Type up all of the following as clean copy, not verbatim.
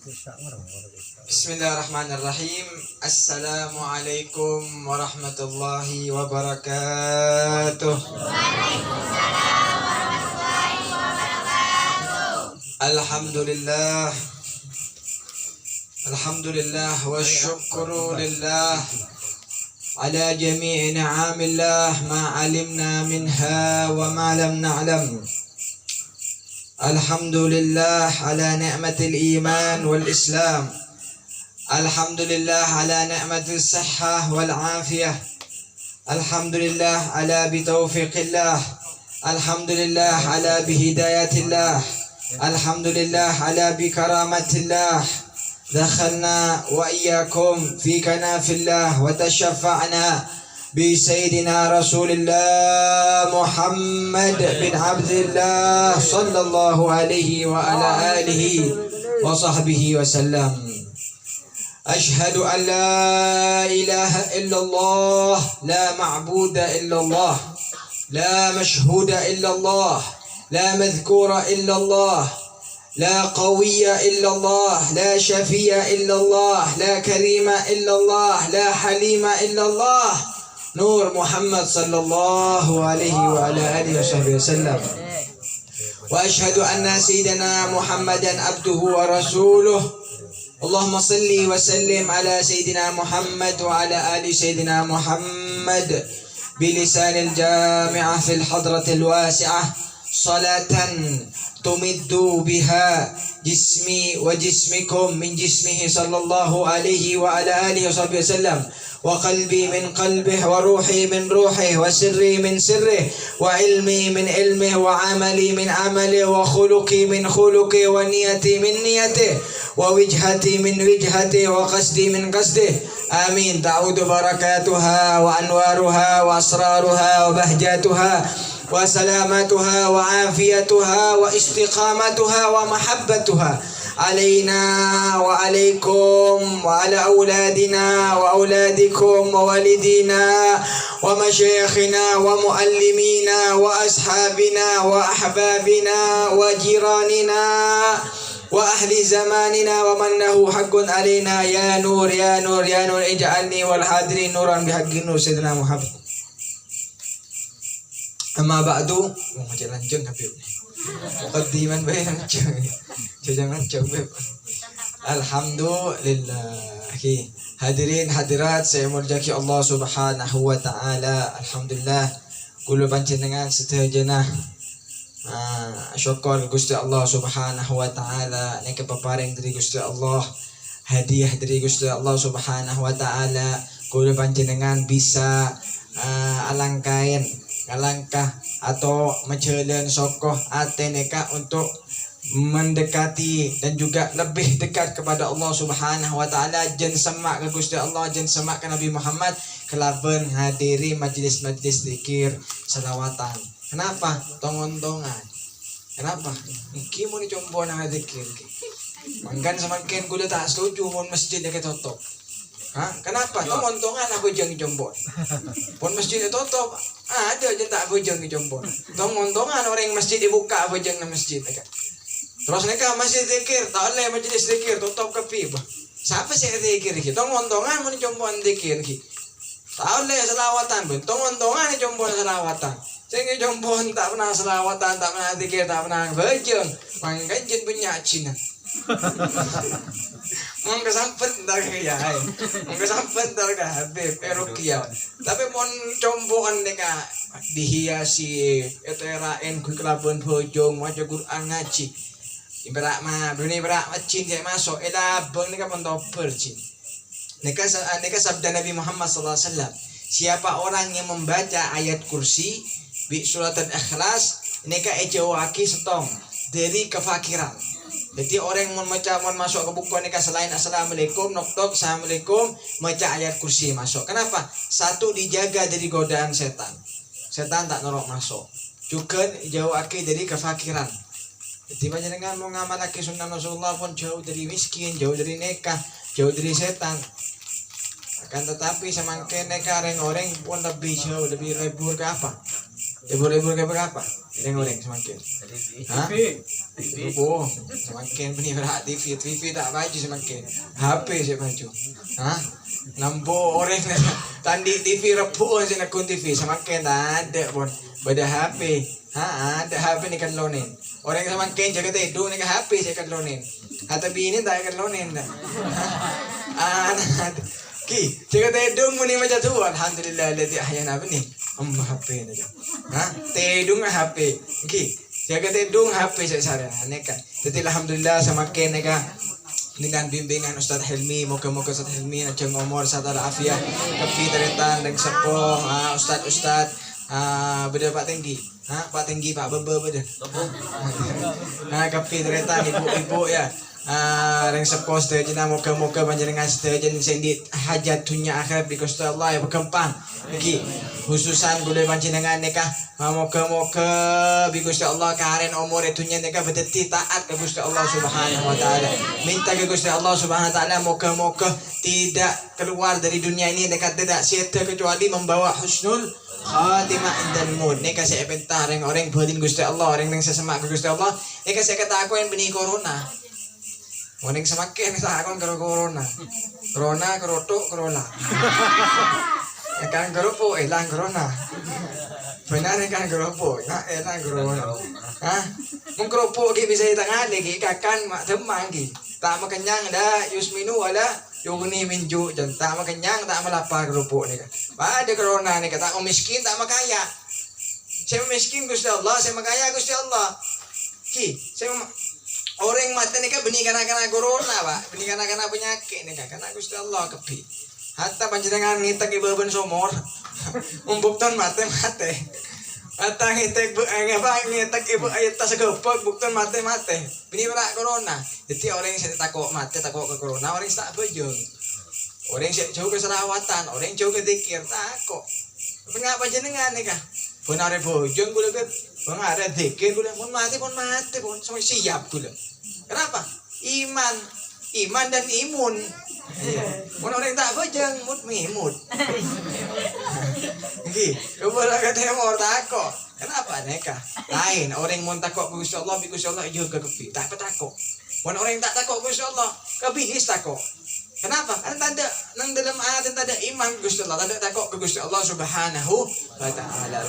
Bismillahirrahmanirrahim. Assalamualaikum warahmatullahi wabarakatuh. Alhamdulillah. Alhamdulillah wa syukru lillah ala jami'i ni'amillah ma alimna minha wa ma lam na'lam. Alhamdulillah ala ni'matil iman wal islam. Alhamdulillah ala ni'matil sihhah wal afiyah. Alhamdulillah ala bitaufiqillah. Alhamdulillah ala bihidayatillah. Alhamdulillah ala bikaramatillah. Dakhalna wa iyyakum fi kanafillah wa tashaffa'na بسيدنا رسول الله محمد بن عبد الله صلى الله عليه وعلى آله وصحبه وسلم. أشهد أن لا إله إلا الله، لا معبود إلا الله، لا مشهود إلا الله، لا مذكور إلا الله، لا قوي إلا الله، لا شفي إلا الله، لا كريم إلا الله، لا حليم إلا الله. Nur Muhammad sallallahu alaihi wa ala alihi wa sallam. Wa ashhadu anna sayyidina Muhammadan abduhu wa rasuluh. Allahumma salli wa sallim ala sayyidina Muhammad wa ala ali sayyidina Muhammad bilisanil jami'ah fil hadratil wasi'ah salatan tumiddu biha jismi wa jismikum min jismihi sallallahu alaihi wa ala alihi wa sallam. وقلبي من قلبه وروحي من روحه وسري من سره وعلمي من علمه وعملي من عمله وخلقي من خلقه ونيتي من نيته ووجهتي من وجهته وقصدي من قصده. آمين. تعود بركاتها وأنوارها وأسرارها وبهجاتها وسلامتها وعافيتها واستقامتها ومحبتها علينا وعليكم وعلى أولادنا وأولادكم ووالدينا ومشايخنا ومعلمينا وأصحابنا وأحبابنا وجيراننا وأهل زماننا ومن له حق علينا. يا نور يا نور يا نور اجعلني والحاضرين نورا بحق النور سيدنا محمد. Amma ba'du, mau ngajak lanjut Habib. Muqaddiman bae jangan jawab. Alhamdulillah. Hadirin hadirat saya mulyaki Allah Subhanahu wa taala. Alhamdulillah kula panjenengan sedaya syukur Gusti Allah Subhanahu wa taala nek keparing dari Gusti Allah. Hadiah dari Gusti Allah Subhanahu wa taala kula panjenengan bisa alangkah atau menjalin sokoh ateneka untuk mendekati dan juga lebih dekat kepada Allah Subhanahu wa taala. Jen semak ke Gusti Allah, jen semak ke Nabi Muhammad kelaben hadiri majlis-majlis zikir selawatan. Kenapa? Tongon-tongan. Kenapa? Iki mau dicombo nang zikir iki. Mangkan semakin kula tak setuju mun masjid dek tutup. Kenapa? Tongon-tongan aku jeng jombon. Pun masjid tutup. Ada je tak aku jeng jombon. Tongon-tongan orang masjid dibuka aku jeng na masjid. Terus mereka masjid zikir, tak boleh majlis zikir tutup kepi. Siapa sih zikir iki? Tongon-tongan mun jombon zikir iki. Tak boleh selawatan pun. Tongon-tongan jombon selawatan. Sing jombon tak pernah selawatan, tak pernah zikir, tak pernah bejeng. Mangkan jin punya Cina. Mungkin sampai ntar ya, mungkin sampai ntar ke Habib Erokia. Tapi mon combokan deka dihiasi, eterain kelabuan bojong, wajah Quran ngaji. Ibarat mah, bini berak macin dia masuk, elabang deka mentoper cin. Neka sabda Nabi Muhammad SAW. Siapa orang yang membaca ayat kursi, bi surat al-ikhlas, neka ejawaki setong dari kefakiran. Jadi orang yang masuk ke buku nikah selain assalamualaikum, noktok, assalamualaikum, baca ayat kursi masuk. Kenapa? Satu, dijaga dari godaan setan. Setan tak norok masuk. Juga jauh aki dari kefakiran. Jadi panjenengan mau ngamalake sunnah Rasulullah pun jauh dari miskin, jauh dari nikah, jauh dari setan. Akan tetapi semakin nikah orang pun lebih jauh, lebih lebur ke apa? Lebur ke apa? Goreng semakin. Hah? Oh, semakin penibrak TV tak baju semakin. HP saya baju. Hah? Nampo orang tandi TV repu sih nak TV semakin ada pun. Beda HP. Hah, ada HP ni kan lonin. Orang semakin jaga tidur ni kan HP saya kan lonin. Tapi ini tak kan lonin dah. Ki, jaga tidur muni macam tu. Alhamdulillah lati ahyana apa ni? HP ni. Hah? Tidur HP. Ki, jaga tidur HP saya saran. Neka. Jadi alhamdulillah semakin neka dengan bimbingan Ustaz Hilmi, moga-moga Ustaz Hilmi ajeng umur sadar afiat, kefitratan dan sepuh, Ustaz beda Pak Tinggi. Pak Tinggi, Pak Bebe beda. Kefitratan ibu-ibu ya. Yang sepuh sedaya moga-moga panjenengan sedaya sendiri hajat dunia akhirat di Gusti Allah ya berkembang. Iki khususan gule panjenengan nikah moga-moga bi Gusti Allah karen umur dunia nikah bedeti taat ke Gusti Allah Subhanahu wa taala. Minta ke Gusti Allah Subhanahu wa taala moga-moga tidak keluar dari dunia ini dekat tidak sia-sia kecuali membawa husnul khatimah indal maut. Nek saya pentah orang boleh Gusti Allah, orang yang sesemak ke Gusti Allah. Nek saya kata aku yang benih corona. Orang semakin sakon karo corona. Corona kerotok corona. Kan keropo elang corona. Benar kan keropo, nak elang corona. Mung keropo ki bisa tangan lagi kakan mak demang ki. Tak makenyang dah yusminu wala yugni min ju' jan tak makenyang tak melapar keropo ni kan. Pada corona ni kata orang miskin tak makaya. Saya miskin Gusti Allah, saya makaya Gusti Allah. Ki, saya orang mati ni kan benih kena corona pak, benih kena penyakit ni kan, kena Gusti Allah kepi. Hatta panjenengan ngitek ibu ben somor, umbukton mati. Hatta ngitek ibu ayat tas gepok, bukton mati. Benih berak corona. Jadi orang yang saya takut mati takut ke corona, orang yang tak bejong. Orang yang jauh ke serawatan, orang yang jauh ke dikir takut. Mengapa panjenengan ni kan? Pun ada bojong gula beb, pun ada dikir gula, pun mati pun sampai siap gula. Kenapa? Iman dan imun. Pun orang tak bojong, imut. Gih, kepada kata yang mau takut. Kenapa neka? Lain orang mau takut Gusti Allah, Gusti Allah juga kepi. Tak takut. Pun orang yang tak takut Gusti Allah, kebinis takut. Kenapa? Karena tak ada nang dalam ayat tak ada iman Gusti Allah, tak ada takut ke Gusti Allah Subhanahu wa taala.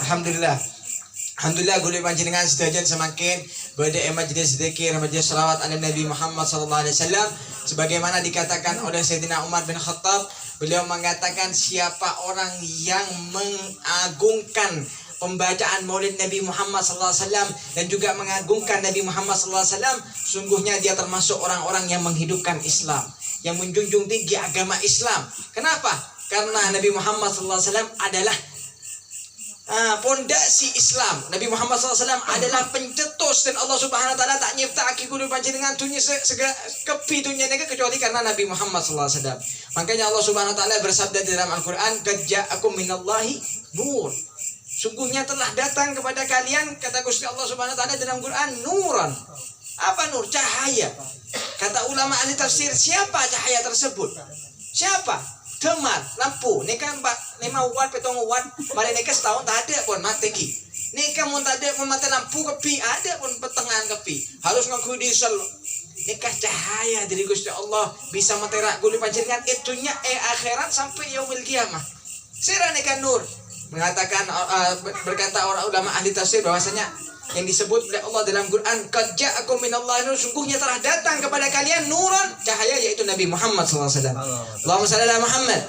Alhamdulillah gule panjenengan sedaya semakin berada majlis zikir, majlis selawat ala Nabi Muhammad sallallahu alaihi wasallam sebagaimana dikatakan oleh Sayyidina Umar bin Khattab. Beliau mengatakan siapa orang yang mengagungkan pembacaan Maulid Nabi Muhammad sallallahu alaihi wasallam dan juga mengagungkan Nabi Muhammad sallallahu alaihi wasallam, sungguhnya dia termasuk orang-orang yang menghidupkan Islam, yang menjunjung tinggi agama Islam. Kenapa? Karena Nabi Muhammad SAW adalah pondasi Islam. Nabi Muhammad SAW adalah pencetus dan Allah Subhanahu Wa Taala tak nyipta aki kudu panjenengan dunia kepi dunia nega kecuali karena Nabi Muhammad SAW. Makanya Allah Subhanahu Wa Taala bersabda di dalam Al-Quran, "Qad ja'akum minallahi nur." Sungguhnya telah datang kepada kalian, kata Gusti Allah Subhanahu Wa Taala dalam Quran, nuran. Apa nur? Cahaya. Kata ulama ahli tafsir, siapa cahaya tersebut? Siapa? Demar, lampu. Neka 5 watt, 7 watt. Balik neka setahun tak ada pun mati ki. Neka mau tak ada mati lampu kepi, ada pun petengan kepi. Harus ngaku diesel. Neka cahaya dari Gusti Allah bisa menterak guli panjenengan itunya akhirat sampai yaumil kiamah. Sira neka nur. Mengatakan berkata orang ulama ahli tafsir bahwasanya yang disebut oleh Allah dalam Quran, qad ja'akum minallahi nur, sungguhnya telah datang kepada kalian nuran, cahaya, yaitu Nabi Muhammad sallallahu alaihi wasallam. Allahumma shalli ala Muhammad.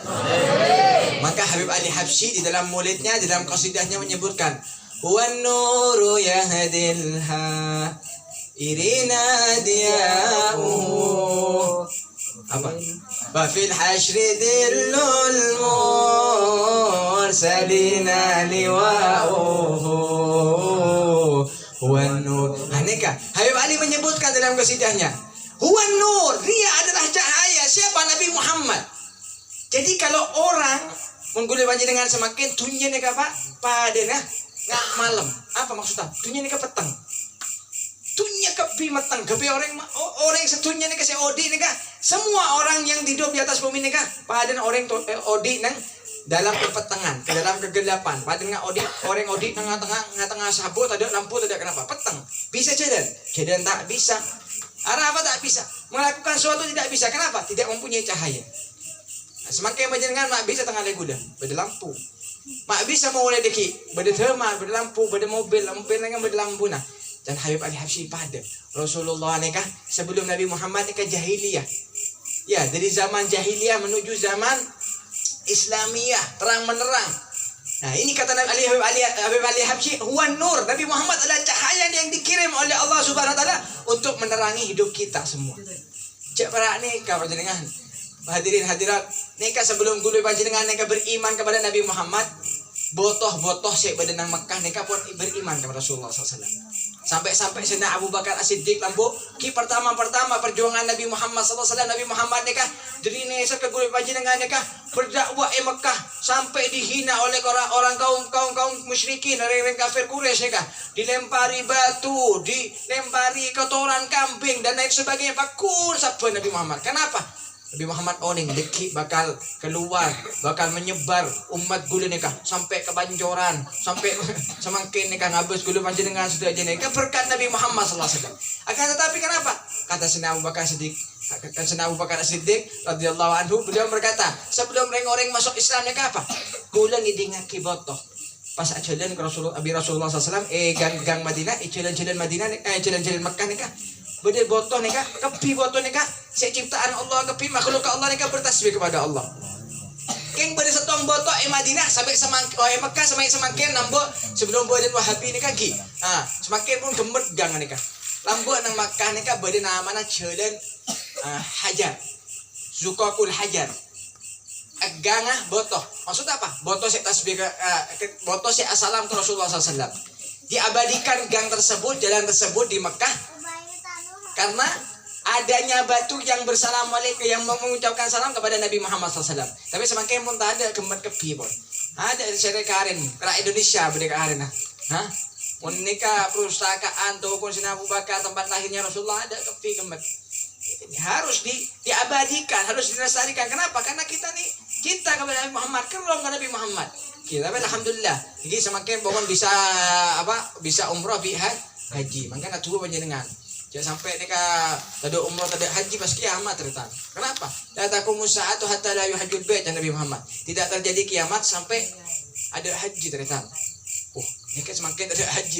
Maka Habib Ali Habsyi di dalam maulidnya, di dalam qasidahnya menyebutkan, huwan nuru yahdilha irina diya'uhu apa? Wa fil hasyri dillul mursalina liwa'uhu huwan nur. Aneka Habib Ali menyebutkan dalam kasidahnya, huwan nur, dia adalah cahaya. Siapa? Nabi Muhammad. Jadi kalau orang menggulai panjenengan semakin dunia ni apa? Pada ngak malam. Apa maksudnya? Dunia ni ke petang. Dunia kepi matang, kepi orang yang sedunia ni kasi odi ni ka. Semua orang yang hidup di atas bumi ni ka, pada orang odi nang dalam perpetangan, ke dalam kegelapan. Padahal orang audit tengah sabut ada lampu tidak kenapa petang. Bisa jalan tak bisa. Arah apa tak bisa? Melakukan sesuatu tidak bisa. Kenapa? Tidak mempunyai cahaya. Nah, semakin panjenengan mak bisa tengah leguda, beda lampu. Mak bisa mau oleh deki, beda thermal, beda lampu, beda mobil dengan beda lampu nah. Dan Habib Ali Habsyi pada Rasulullah nikah sebelum Nabi Muhammad nikah jahiliyah. Ya, dari zaman jahiliyah menuju zaman Islamiyah, terang menerang. Nah, ini kata Nabi Habib Ali Habsyi, huwan nur. Nabi Muhammad adalah cahaya yang dikirim oleh Allah Subhanahu wa taala untuk menerangi hidup kita semua. Cek para nikah panjenengan. Hadirin hadirat, nikah sebelum gulu panjenengan nikah beriman kepada Nabi Muhammad, botoh sek badan Mekah nikah pun beriman kepada Rasulullah SAW. Sampai Sayyidina Abu Bakar As-Siddiq lampu ki pertama perjuangan Nabi Muhammad SAW. Nabi Muhammad nikah dari nesa ke gulu panjenengan nikah berdakwah di Mekah sampai dihina oleh orang kaum musyrikin, orang kafir Quraisy nikah, dilempari batu, dilempari kotoran kambing dan lain sebagainya. Pakun sabda Nabi Muhammad. Kenapa? Nabi Muhammad oning deki bakal keluar, bakal menyebar umat gula nikah sampai ke Banjoran, sampai semakin nikah ngabus gula panjenengan sudah jadi nikah berkat Nabi Muhammad SAW. Akan tetapi kenapa? Kata Sayyidina Abu Bakar As-Siddiq radhiyallahu anhu, beliau berkata, sebelum orang masuk Islam nikah apa? Gula ngidinga kibotoh. Pas jalan ke Rasulullah SAW, gang Madinah, jalan Madinah, jalan Mekah nikah. Beda botoh nikah, kepi botoh nikah, ciptaan Allah kepi makhluk Allah nikah bertasbih kepada Allah. Keng beda setong botoh Madinah sampai Mekah sampai semakin nambo sebelum badan Wahabi nikah gi. Semakin pun gemet gang nikah. Lambo nang Mekah nikah beda namanya jalan Hajar. Zukakul Hajar. Gangah botoh. Maksud apa? Botoh sek tasbih botoh sek assalam ke Rasulullah SAW. Diabadikan gang tersebut, jalan tersebut di Mekah karena adanya batu yang bersalamualaikum, yang mengucapkan salam kepada Nabi Muhammad SAW. Tapi semakin pun tak ada gemet kepi pun. Ada seri karin, kera Indonesia berdeka karin nah. Menikah perpustakaan toko Sayyidina Abu Bakar tempat lahirnya Rasulullah ada kepi gemet. Ini harus diabadikan, harus dilestarikan. Kenapa? Karena kita kepada Nabi Muhammad, kerong ke Nabi Muhammad. Kita alhamdulillah, ini semakin pokon bisa umrah haji. Makanya tuh panjenengan. Jangan sampai mereka tadi umrah tadi haji pas kiamat ternyata. Kenapa? La taqumus saatu hatta la yuhajjul bait Nabi Muhammad. Tidak terjadi kiamat sampai ada haji ternyata. Ini semakin ada haji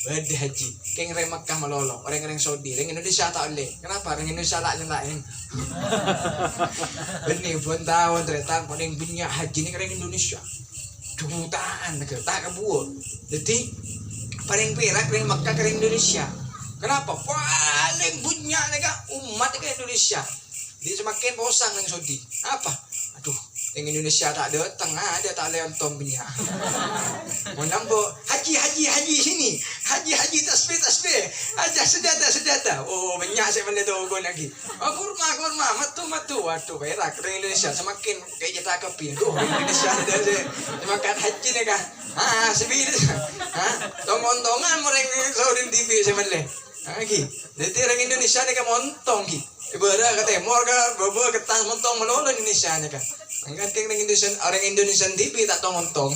ada haji. Keng reng Makkah malolo, orang Saudi, orang Indonesia tak boleh. Kenapa? Orang Indonesia lain. Benih pun tahun ternyata paling banyak haji ini orang Indonesia. Jutaan tak kebuat. Jadi paling perak orang Makkah orang Indonesia. Kenapa? Paling banyak mereka umat ke Indonesia. Jadi semakin bosan dengan Saudi. Apa? Aduh, yang Indonesia tak datang, ada tak leontom punya. Mau nambah haji sini, haji tasbih, aja sedata. Oh banyak saya benda tu lagi. Oh kurma, matu. Waduh, berak orang Indonesia semakin kayak jatah kepi. Aduh, Indonesia ada semakin haji ni kah? Sebila. Tongan orang Saudi TV saya benda. Lagi, jadi orang Indonesia ni kan montong ki. Ibarat kata mor ka, bawa ketas montong melolo Indonesia ni kan. Angkat orang Indonesia TV tak tong montong.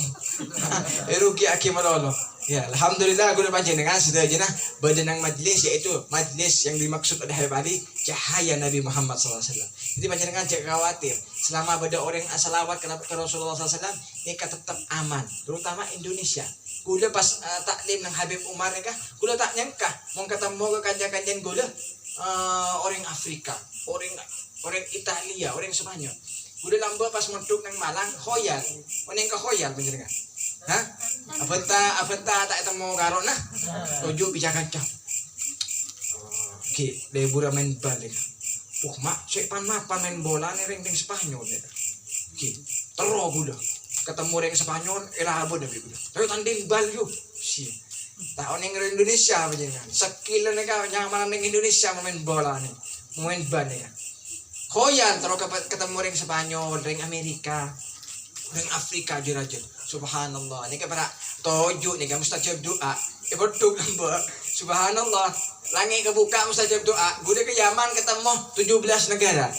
Rugi aki melolo. Ya, alhamdulillah guna panjenengan sudah jenah badan majlis, yaitu majlis yang dimaksud oleh Habib Ali cahaya Nabi Muhammad SAW. Jadi panjenengan jangan khawatir. Selama pada orang salawat ke Rasulullah SAW, mereka tetap aman, terutama Indonesia. Gula pas taklim ng Habib Umar nikah, gula tak nyangka mau ketemu ke kanjan-kanjan gula orang Afrika, orang Italia, orang Spanyol. Gula lamba pas meduk ng Malang, khoyal. Oneng ka khoyal panjenengan. Abenta tak ketemu karo nah. Ojo bicara kacang. Ki, lebura main balik. Mak, sik pan main bola ni ring Spanyol ni. Ki, tero gula. Ketemu orang Spanyol, elabo dah begitu. Tapi tanding bal yuk, si. Tahun yang Indonesia macam ni. Sekilan mereka yang mana yang Indonesia main bola ni, main bal ni. Khoyal terus ketemu orang Spanyol, orang Amerika, orang Afrika jurajan. Subhanallah. Ni kepada tojuk ni kan mustajab doa. Betul nampak. Subhanallah. Langit kebuka mustajab doa. Guna ke Yaman ketemu 17 negara.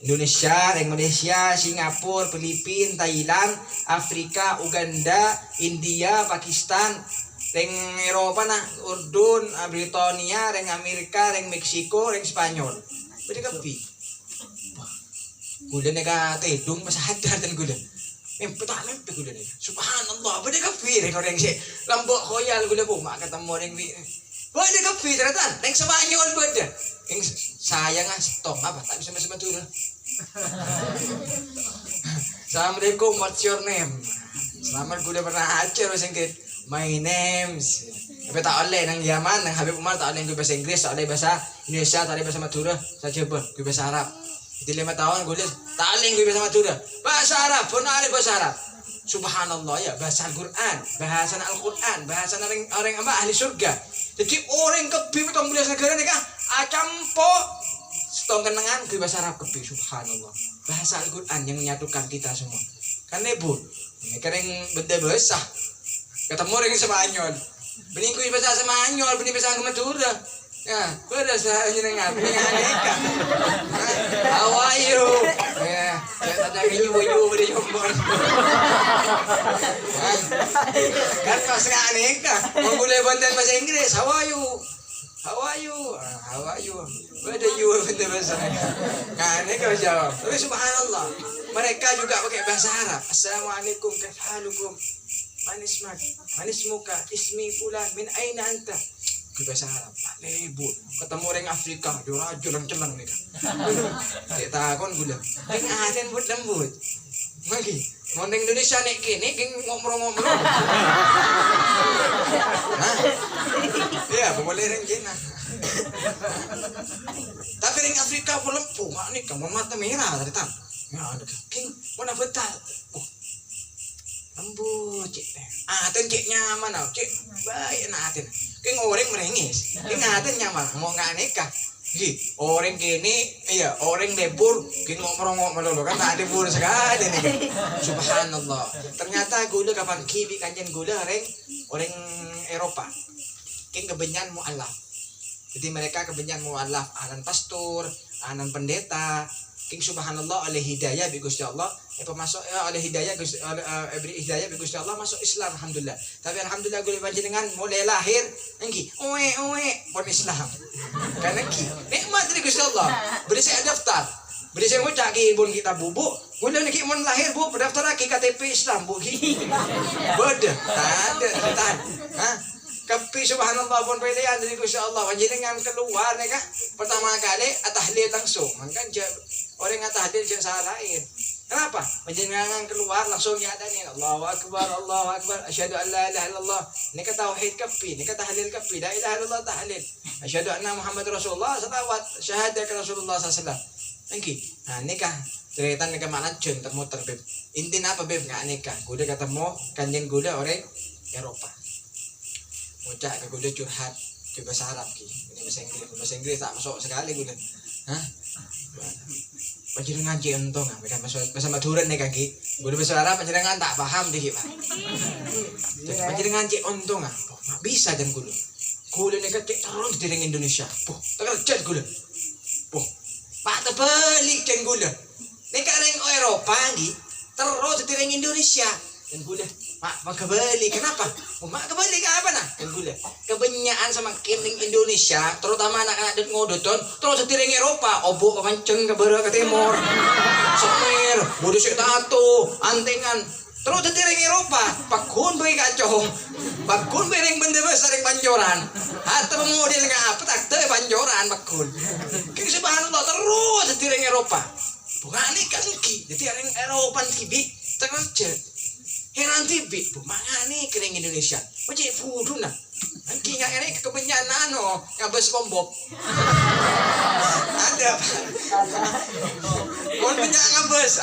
Indonesia, reng Malaysia, Singapura, Filipina, Thailand, Afrika, Uganda, India, Pakistan, reng Eropa nah, Urdun, Britania, reng Amerika, reng Meksiko, reng Spanyol. Beda kapi. Gula nega tedung masa hadar dan gula. Mimpi gula nega. Subhanallah, beda kapi reng orang si lambok khoyal gula po mak ketemu reng bi. Beda kapi ternyata reng Spanyol beda. Yang sayang stong apa tak bisa masuk betul. Assalamualaikum, what's your name? Selamat gue udah pernah ajar bahasa Inggris. My name's. Tapi tak oleh nang Yaman, nang Habib Umar tak oleh gue bahasa Inggris, tak oleh bahasa Indonesia, tak oleh bahasa Madura, saja gue bahasa Arab. Di 5 tahun gue tak oleh gue bahasa Madura, bahasa Arab pun ada bahasa Arab. Subhanallah ya, bahasa Al-Quran, bahasa Al-Quran, bahasa orang apa ahli surga. Jadi orang kebi tong belas negara ni kah? Acampo setong kenangan ke bahasa Arab kebi. Subhanallah, bahasa Al-Quran yang menyatukan kita semua. Kan nebul, kering benda besar. Ketemu orang Spanyol, bening kui bahasa Spanyol, bening bahasa Madura. Ya, pada saya jenengan, aneka. How are you? Ya, saya tanya ke you beri jombor. Kan pas aneka, mau boleh bantuan bahasa Inggris. How are you? How are you? How are you? Ada you benda bahasa aneka jawab. Tapi subhanallah, mereka juga pakai bahasa Arab. Assalamualaikum, kaifahalukum? Manismak, manismuka, ismi fulan, min aina anta? Ke bahasa Arab, lebur. Ketemu orang Afrika, jurajul yang celang nih kan. Cek takon gula. King aden buat lembut. Lagi, mau Indonesia nek kini, king ngomong-ngomong. Hah? Iya, boleh orang Cina. Tapi orang Afrika pun lempu, mak nih kamu mata merah tadi tam. Ya, ada king mana betal. Lembut cik teh. Aten cik nyaman tau cik. Baik na aten. King orang merengis. King aten nyaman. Mau nggak nikah. Gi orang kini iya orang lebur. King ngomong melulu kan tak lebur sekali nih. Subhanallah. Ternyata gula kapan kibi kanjen gula orang Eropa. King kebenyan mu'alaf. Jadi mereka kebenyan mu'alaf. Anan pastor, anan pendeta. King subhanallah oleh hidayah bi Gusti Allah pemasuk oleh hidayah beri hidayah bi Gusti Allah masuk Islam alhamdulillah. Tapi alhamdulillah gue panjenengan mulai lahir engki pun Islam. Karena ki nikmat dari Gusti Allah. Beri saya daftar. Beri saya ngucap ki pun kita bubuk. Mula niki mun lahir bu berdaftar lagi KTP Islam bu ki. Beda. Ada tahan. Hah? Kapi subhanallah pun pilihan dari Gusti Allah. Panjenengan keluar nih kah? Pertama kali tahlil langsung. Kan orang yang tahlil jangan salah lain. Kenapa? Panjenengan keluar langsung nyadarin Allahu Akbar, Allahu Akbar. Asyhadu an la ilaha illallah. Ini kata tauhid kapi, ini kata tahlil kapi. La ilaha illallah tahlil. Asyhadu anna Muhammad Rasulullah salawat syahadat ke Rasulullah sallallahu alaihi wasallam. Engki. Nah, nikah cerita nikah mana jen termuter beb. Intinya apa beb enggak nikah. Kuda ketemu kanjen kuda orang Eropa. Ngocak ke kuda curhat ke bahasa Arab ki. Ini bahasa Inggris tak masuk sekali kuda. Hah? Panjenengan cek entong ah, bahasa Madura nih kaki. Kuda bahasa Arab panjenengan tak paham deh pak. Panjenengan cek entong ah, nggak bisa dan kuda. Kuda nih cek terus di Indonesia. Puh, terkerja kuda. Puh, pak terbalik dan kuda. Nih ring Eropa nih terus di Indonesia dan kuda. Mak kebalik, kenapa? Mak kebalik apa nah? Kan gula. Kebanyakan sama kening Indonesia, terutama anak-anak dan ngodoton, terus setiring Eropa, obok kepanceng ke barat ke timur, semir, bodoh sik tato, antengan, terus setiring Eropa, pakun beri kacong, pakun beri benda besar yang pancoran, atau model ngapa tak te pancoran pakun. Kini subhanallah terus setiring Eropa, bukan ini kan ki, jadi orang Eropa kibi terus. Heran tibi, bu mangane kering Indonesia. Macam fudu nah. Angki yang ini kebenyan nano, ngabes bombok. Ada. Mon banyak ngabes,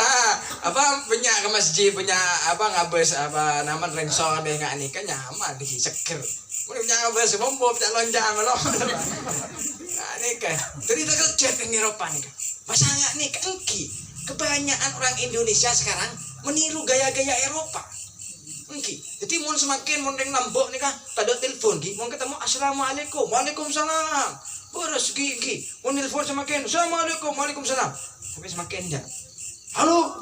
apa banyak ke masjid, banyak apa ngabes apa nama rensor deh nggak nih kan nyaman di seger. Mon banyak ngabes bombok, tak lonjang loh. Nah ini kan, jadi terkejut di Eropa nih kan. Masa nggak nih angki. Kebanyakan orang Indonesia sekarang meniru gaya-gaya Eropa. Engki. Jadi mun semakin mun ring nambok nih kah, kada telepon gi, mun ketemu assalamualaikum, waalaikumsalam. Boros gi. Mun telepon semakin assalamualaikum, waalaikumsalam. Sampai semakin dah. Halo.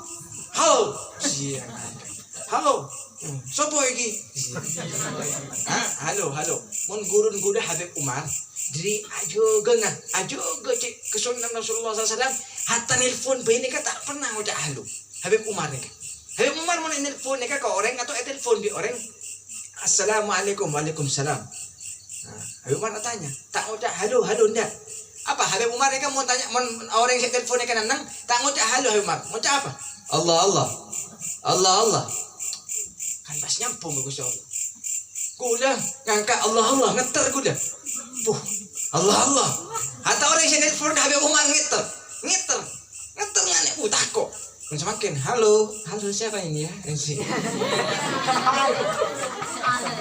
Iya. Halo. Sopo iki? Halo. Mun gurun guda Habib Umar. Jadi ajo cek kesunan Rasulullah SAW. Hatta nelfon bayi ni tak pernah ngucap halo. Habib Umar ni. Habib Umar mun nelfon ni ke orang atau telepon di orang. Assalamualaikum, waalaikumsalam. Habib Umar tanya, tak ngucap halo ndak. Apa Habib Umar ni kan mau tanya orang yang telepon ni kan nang tak ngucap halo Habib Umar. Ngucap apa? Allah. Kan pas nyampung bagus Allah. Gula ngangkat Allah ngeter gula. Allah. Hatta orang yang telepon ke Habib Umar ngeter ngane takut. Kan semakin halo siapa ini ya?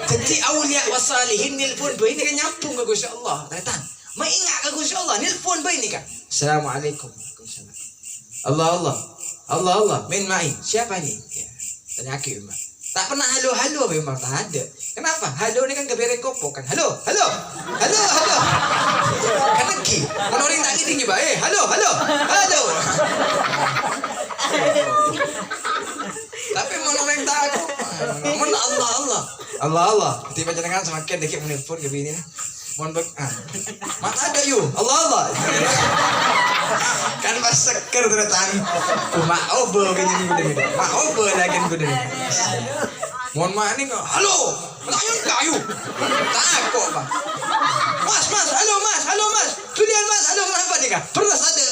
Jadi aulia wasalihin nelpon bayi ni kan nyampung ke Gusti Allah. Datang. Mengingat ke Gusti Allah nelpon bayi ni kan. Assalamualaikum. Allah. Min main. Siapa ni? Ya. Tanya aku Umar. Tak pernah halo memang tak ada. Kenapa? Halo ni kan kebereng kopok kan. Halo. Kan lagi. Mana orang tak ngiting juga. Halo. Tapi mana orang tak aku. Mana Allah. Tiba jangan semakin dikit menelpon ke bini. Mohon mana ada you? Allah. Kan pas seker ternyata. Ma'obo gini. Ma'obo lagi gini. Mohon maaf ni kau. Halo. Ngayon kayu. Takut Pak. Mas. Halo mas. Tulian mas. Halo kenapa ni kah? Pernah ada.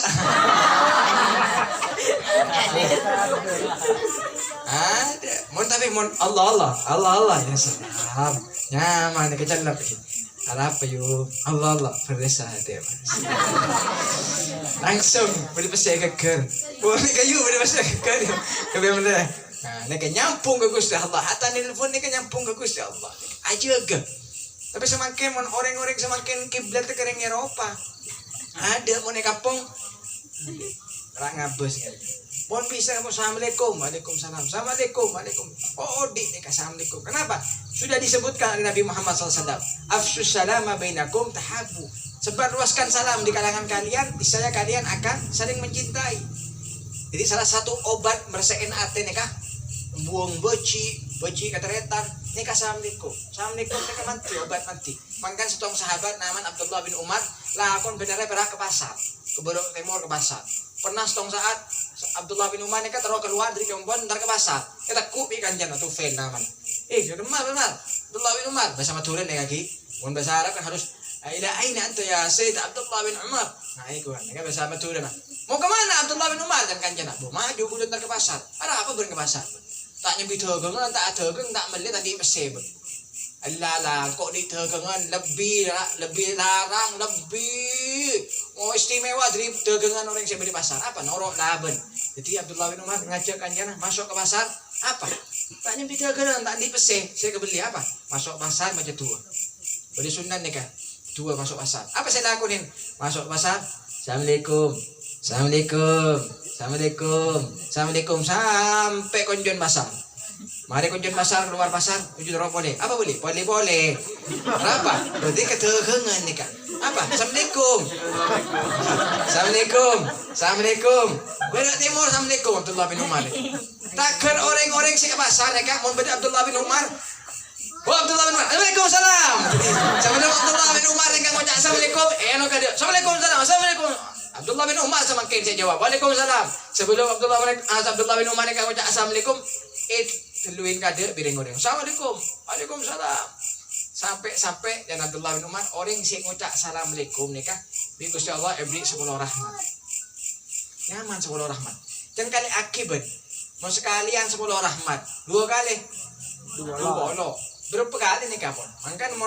Ada. Mohon Allah. Ya salam. Nyaman ni kecelap. Apa yuk? Allah berdesa hati langsung boleh pasal keker. Boleh kayu boleh pasal keker. Kebiar mana? Ni kan nyampung ke Gusti Allah. Hatta nelpon ni kan nyampung ke Gusti Allah. Aja ke. Tapi semakin orang-orang semakin kiblat ke orang Eropa. Ada mau ni kampung. Orang ngabus kan. Mohon bisa kamu assalamualaikum, waalaikumsalam, assalamualaikum. Oh dik assalamualaikum. Kenapa? Sudah disebutkan oleh Nabi Muhammad SAW. Afsus salama bainakum tahabu. Sebarluaskan salam di kalangan kalian, niscaya kalian akan saling mencintai. Jadi salah satu obat meresain hati nikah, buang beci keteretan, nikah assalamualaikum. Assalamualaikum nikah mati, obat mati. Mangkan setong sahabat naman Abdullah bin Umar, lakon benernya pernah ke pasar, ke Borok Timur ke pasar. Pernah setong saat Abdullah bin Umar nikah terus keluar dari kampung ntar ke pasar. Kita kupi kanjan atau fail naman. Benar. Abdullah bin Umar bahasa Maturin ya lagi. Mun bahasa Arab kan harus ila aina anta ya Sayyid Abdullah bin Umar. Nah itu kan bahasa Maturin. Mau ke mana Abdullah bin Umar dan kanjan nak? Maju kudu ntar ke pasar. Ada apa bereng ke pasar? Tak nyambi dagangan tak dagang tak melihat tadi peseb. Alala kok di dagangan lebih larang lebih istimewa dari dagangan orang yang beli pasar. Apa? Norok laban. Jadi Abdullah bin Umar ngajak kanjana masuk ke pasar. Apa? Tak nyambi dagangan tak di peseh. Saya kebeli apa? Masuk pasar macam dua. Beli sunan ni kan. Dua masuk pasar. Apa saya lakuin? Masuk pasar. Assalamualaikum sampai konjon pasar. Mari kunjung pasar, keluar pasar, kunjung orang boleh. Apa boleh? Boleh. Apa? Berarti ketegangan ni kan. Apa? Assalamualaikum. Berat Timur, Assalamualaikum. Abdullah bin Umar. Takkan orang-orang si ke pasar ni kan. Mohon beda Abdullah bin Umar. Abdullah bin Umar. Waalaikumsalam. Sebelum Abdullah bin Umar ni kan ngucap Assalamualaikum. Assalamualaikum. Abdullah bin Umar semakin saya jawab. Waalaikumsalam. Sebelum Abdullah bin Umar ni kan ngucap Assalamualaikum. Teluin kader biring orang. Assalamualaikum. Waalaikumsalam. Sampai dan Abdullah bin Umar orang sing ngucap assalamualaikum nikah bi Gusti Allah ebri 10 rahmat. Nyaman 10 rahmat. Dan kali akibat mau sekalian 10 rahmat. 2 kali. 2 lo. Berapa kali nikah pun. Mangkan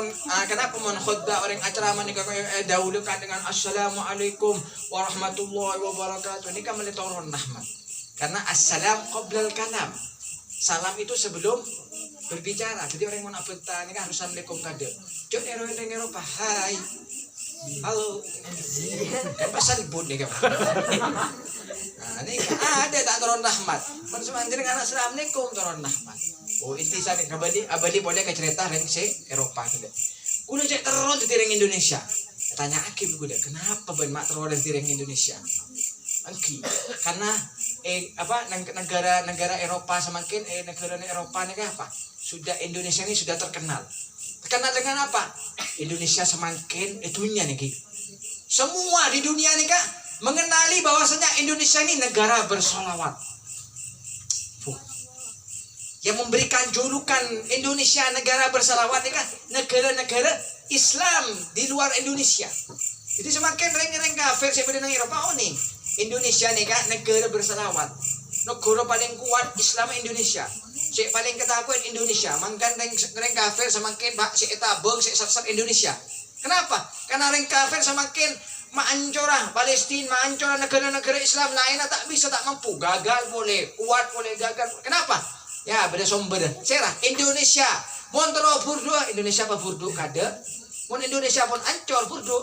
kenapa mon khutbah orang acara nikah dahulukan dengan assalamualaikum warahmatullahi wabarakatuh. Nikah meliturun rahmat. Karena assalam qabla al-kalam. Salam itu sebelum berbicara. Jadi orang mau nak bertanya kan harus assalamualaikum kade. Jod Eropa, hai, halo. Kan pasal bud ni kan. Nah ni ada tak turun rahmat. Mensuman jadi anak assalamualaikum turun rahmat. Oh inti sana abadi boleh ke cerita orang si Eropa tu deh. Udah cek terus di orang Indonesia. Tanya akib gue deh, kenapa ben mak terus di orang Indonesia? Angki. Karena negara Eropa semakin negara Eropa nih apa? Sudah Indonesia ini sudah terkenal. Terkenal dengan apa? Indonesia semakin itunya nih Ki. Semua di dunia nih Kak mengenali bahwasanya Indonesia ini negara bersolawat. Yang memberikan julukan Indonesia negara bersolawat nih Kak, negara-negara Islam di luar Indonesia. Jadi semakin reng-reng kafir sebenarnya nang Eropa nih. Indonesia nih Kak negara bersolawat. Negara paling kuat Islam Indonesia. Sik paling ketakut Indonesia. Mangkan reng kafir semakin bak sik tabung sik sat Indonesia. Kenapa? Karena reng kafir semakin maancora Palestina, maancora negara-negara Islam lain tak bisa tak mampu. Gagal boleh, kuat boleh, gagal. Kenapa? Ya beda sumber. Serah Indonesia. Montro burdu Indonesia apa burdu kada? Mun Indonesia pun ancor burdu,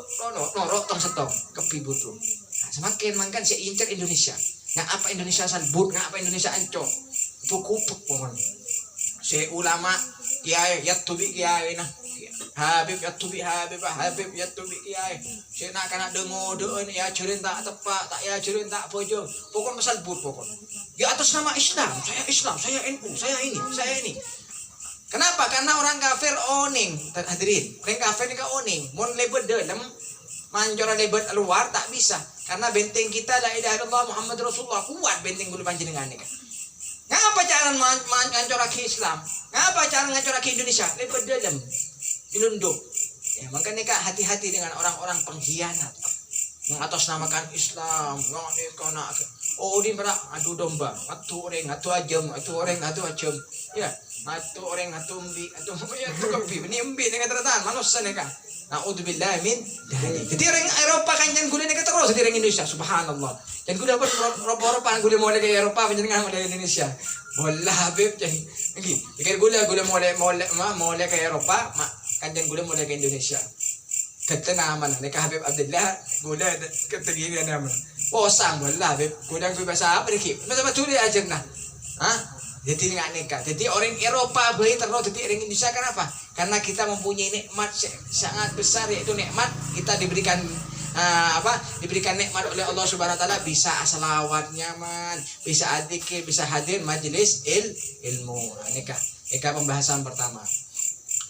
norok tong setong kepi burdu. Nah, semakin mangkan saya incer Indonesia. Nggak apa Indonesia salbut, nggak apa Indonesia ancor. Pukupuk pohon. Si ulama kiai yatubi kiai nah. Habib yatubi Habib yatubi kiai. Si nak kana dengo deun ya cerin tak tepak, tak ya cerin tak pojok. Pokon salbut pokon. Di atas nama Islam, saya NU, saya ini. Kenapa? Karena orang kafir oning, hadirin. Orang kafir ini oning. Mun lebet dalam, manjora lebet luar tak bisa. Karena benteng kita la ilaha illallah Muhammad Rasulullah kuat benteng gulu panjenengan ini kan. Ngapa cara manjora ke Islam? Ngapa cara ngancora ke Indonesia? Lebet dalam, dilunduk. Ya makanya Kak hati-hati dengan orang-orang pengkhianat. Yang atas namakan Islam, oh di merak adu domba, atu orang, atu ajam, ya, atu orang, atu umbi, atu ya tu kepi, ini umbi dengan teratan, manusia ni kan. Naudzubillah min dalik. Jadi orang Eropa kan jangan gula ni kata terus jadi orang Indonesia, subhanallah. Jangan gula pun Eropa gula mulai ke Eropa, jangan mulai Indonesia. Wallah Habib jadi, lagi, gula mulai ke Eropa, kan jangan gula mulai ke Indonesia. Kata nama nak Habib Abdullah gula kata gini nama posang bola Habib gula bahasa apa ni bahasa Tuli aja nah jadi nggak nikah jadi orang Eropa boleh terus jadi orang Indonesia kenapa karena kita mempunyai nikmat sangat besar yaitu nikmat kita diberikan diberikan nikmat oleh Allah Subhanahu Wa Taala bisa selawat nyaman bisa adzikir bisa hadir majelis ilmu nikah pembahasan pertama.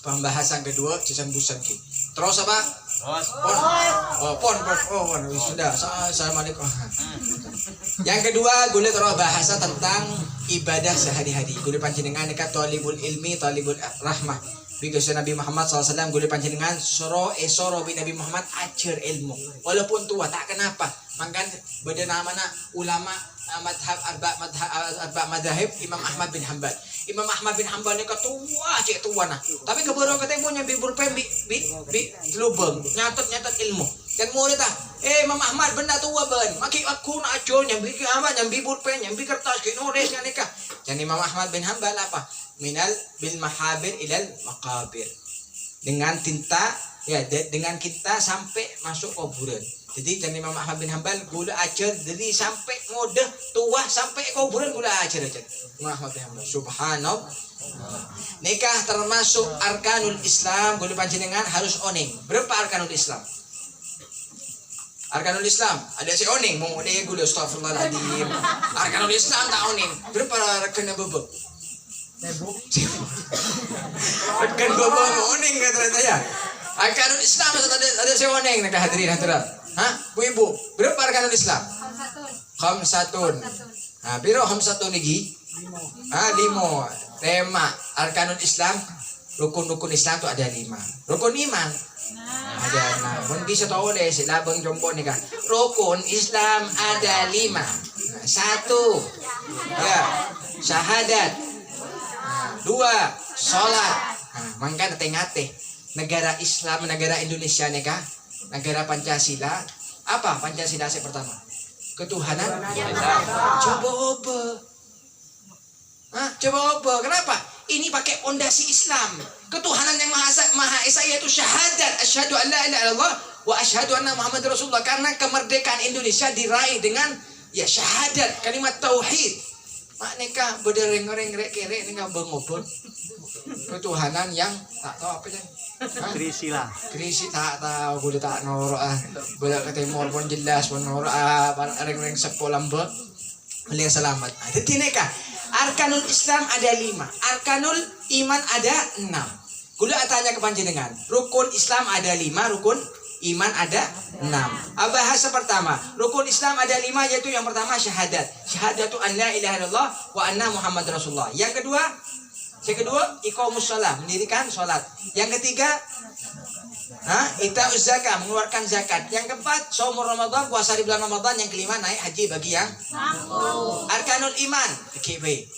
Pembahasan kedua busan ki. Terus apa? Pon. Sudah. Assalamualaikum. Yang kedua, gule terus bahasa tentang ibadah sehari-hari. Gule panjenengan dekat talibul ilmi, talibul rahmah. Biasa Nabi Muhammad SAW gule panjenengan soro bi Nabi Muhammad ajar ilmu. Walaupun tua tak kenapa. Mangkan beda nama ulama madhab arba madhab Imam Ahmad bin Hanbal. Imam Ahmad bin Hanbal ni cek tua nah. Tapi kebaru ketemu nya bibur pembi lubang nyatat ilmu. Dan murid Imam Ahmad benda tua ben. Maki aku nak ajar nyambi bibur pen nyambi kertas ke nulis kan nikah. Dan Imam Ahmad bin Hanbal apa? Minal bil mahabir ilal maqabir. Dengan tinta dengan kita sampai masuk kuburan. Jadi jadi Imam Ahmad bin Hanbal gula ajar dari sampai ngode tua sampai kuburan gula ajar. Imam Ahmad bin Hanbal subhanallah. Nikah termasuk arkanul Islam gula panjenengan harus oning. Berapa arkanul Islam? Arkanul Islam ada si oning mau dia gula astagfirullahaladzim. Arkanul Islam tak oning. Berapa arkanul bebek? Arkan bebek oning kata ya. Arkanul Islam ada si oning nak hadirin hadirat. Bu ibu, berapa arkanul Islam? Khamsatun. Biro khamsatun lagi? 5. Tema arkanul Islam, rukun Islam tu ada 5. Rukun iman ada 6. Mun bisa tahu deh silabang jombo ni kan. Rukun Islam ada 5. 1. Ya, syahadat. 2. Salat. Mangka tengate. Negara Islam, negara Indonesia ni kah? Negara Pancasila. Apa Pancasila saya pertama? Ketuhanan. Coba. Kenapa? Ini pakai fondasi Islam. Ketuhanan yang Maha Esa yaitu syahadat. Asyhadu an la ilaha illallah wa asyhadu anna Muhammad Rasulullah. Karena kemerdekaan Indonesia diraih dengan syahadat, kalimat tauhid. Maknanya berdereng-reng rek-rek ini enggak bengobot. Ketuhanan yang tak tahu apa Krisi lah. Krisi tak tahu, gue tak norok ah. Boleh ke timur pun jelas pun norok ah. Ring-ring sepuluh lambek. Beliau selamat. Jadi neka. Arkanul Islam ada 5. Arkanul iman ada 6. Gue tanya ke panjenengan. Rukun Islam ada 5. Rukun iman ada 6. Bahasa pertama. Rukun Islam ada 5 yaitu yang pertama syahadat. Syahadatu an la ilaha illallah wa anna Muhammad Rasulullah. Yang kedua iqamus shalah, mendirikan salat. Yang ketiga ita'uz zakat, mengeluarkan zakat. Yang keempat shaumur Ramadan, puasa di bulan Ramadan. Yang kelima naik haji bagi yang mampu. Arkanul iman,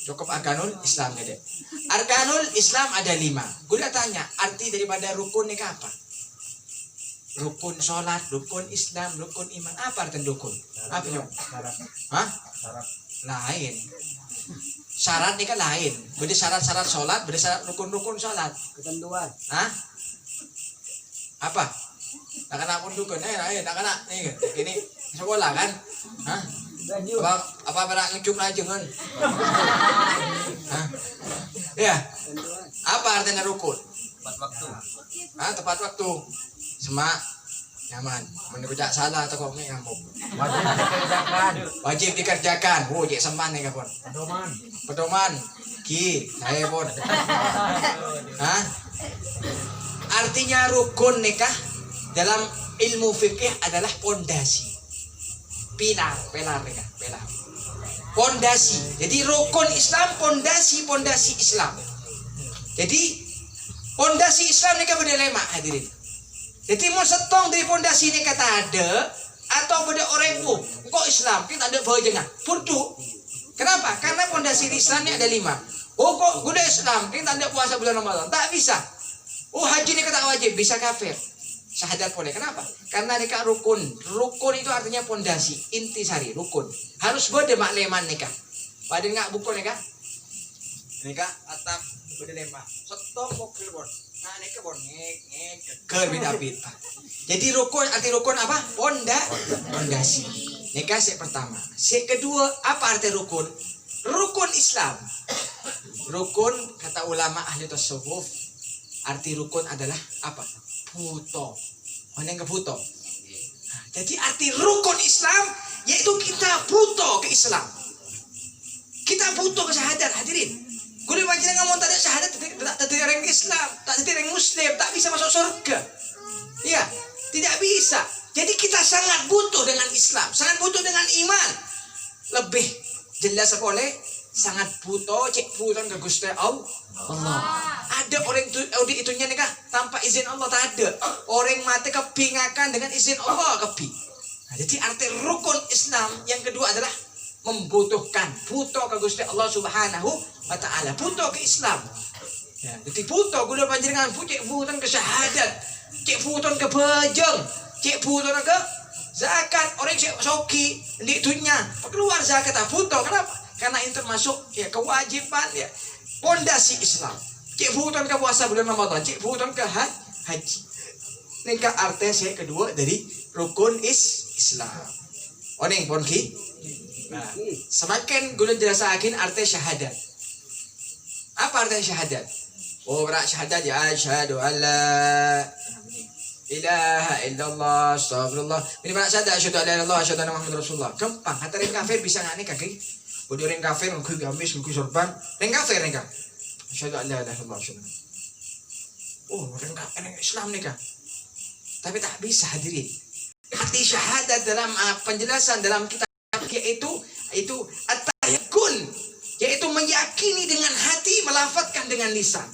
cukup arkanul Islam gede. Arkanul Islam ada 5. Gue tanya, arti daripada rukun ini apa? Rukun sholat, rukun Islam, rukun iman. Apa arti rukun? Apa itu? Lain. Syarat ini kan lain. Beda syarat-syarat sholat, beda syarat rukun-rukun sholat. Ketentuan. Apa? Nak kena pun dukun. Nak kena. Nih, ini sekolah kan? Apa berak ngecuk aja kan? Ya. Apa artinya rukun? Tepat waktu. Tepat waktu. Semak. Nyaman. Menurut salah atau kok ngamuk. Wajib dikerjakan. Jek seman nih kapon. Pedoman. Ki, saya pun. Artinya rukun nikah dalam ilmu fikih adalah pondasi. Pilar nikah, pilar. Pondasi. Jadi rukun Islam pondasi Islam. Jadi pondasi Islam nikah berdilema hadirin. Jadi mau setong dari pondasi ini kata ada atau pada orang kok Islam kita ada bahagian purdu. Kenapa? Karena pondasi Islam ini ada 5. Kok gue Islam kita ada puasa bulan Ramadan tak bisa. Haji ini kata wajib bisa kafir. Syahadat boleh. Kenapa? Karena nikah rukun. Rukun itu artinya pondasi, intisari, rukun. Harus berde makleman nikah. Pada nggak buku nikah? Nikah atap berdilema. Setong mobil bon. Nah ini kebon beda-beda. Jadi rukun, arti rukun apa? Pondasi. Nikah yang pertama. Yang kedua, apa arti rukun? Rukun Islam. Rukun kata ulama ahli tasawuf, arti rukun adalah apa? Buto. Mana yang buto? Jadi arti rukun Islam yaitu kita buto ke Islam. Kita butuh ke syahadat hadirin. Kulit macam ngomong tak ada syahadat, tak ada orang Islam, tak ada orang Muslim, tak bisa masuk surga. Ya, tidak bisa. Jadi kita sangat butuh dengan Islam, sangat butuh dengan iman. Lebih jelas apa oleh? Sangat butuh cek butuh ke Gusti Allah. Ada orang itu itunya nikah tanpa izin Allah tak ada. Orang mati kepingakan dengan izin Allah kepi. Jadi arti rukun Islam yang kedua adalah membutuhkan, butuh ke Gusti Allah Subhanahu wa taala, butuh ke Islam. Ya, jadi butuh guna panjenengan cek butuh ke syahadat, cek butuh ke bajeng, cek butuh ke zakat. Orang cek soki di dunia keluar zakat butuh. Kenapa? Karena itu termasuk ya kewajiban ya pondasi Islam. Cek butuh ke puasa bulan Ramadan, cek butuh ke haji. Nikah arti yang kedua dari rukun Islam. Oning pun ki. Nah, semakin guna jelasakin arti syahadat. Apa arti syahadat? Berak syahadat ya asyhadu alla ilaha illallah astagfirullah. Ini berak syahadat asyhadu alla ilaha illallah asyhadu anna Muhammad Rasulullah. Gampang. Kata orang kafir bisa nggak nih kaki? Bodoh orang kafir ngukui gamis, ngukui sorban. Orang kafir nih kak. Asyhadu alla ilaha illallah asyhadu. Orang kafir orang Islam nih kak. Tapi tak bisa hadirin. Arti syahadat dalam penjelasan dalam kitab yaitu at-tayakkun, yaitu meyakini dengan hati, melafadzkan dengan lisan.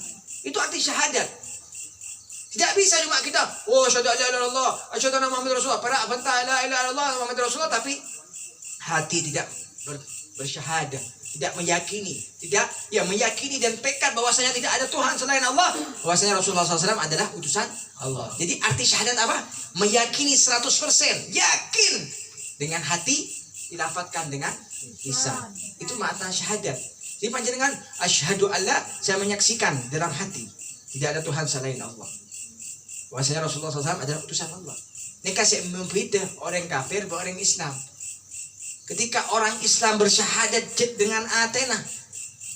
Itu arti syahadat. Tidak bisa cuma kita asyhadu an la ilaha illallah asyhadu anna Muhammadar Rasulullah, para bantah la ilaha illallah Muhammadar Rasulullah, tapi hati tidak bersyahadat, tidak meyakini, meyakini dan tekad bahwasanya tidak ada Tuhan selain Allah, bahwasanya Rasulullah SAW adalah utusan Allah. Jadi arti syahadat apa? Meyakini 100%, yakin dengan hati, dilafadzkan dengan lisan. Itu makna syahadat. Jadi panjenengan asyhadu alla, saya menyaksikan dalam hati tidak ada Tuhan selain Allah, bahwasanya Rasulullah SAW adalah utusan Allah. Ini kasih membeda orang kafir dengan orang Islam. Ketika orang Islam bersyahadat dengan Athena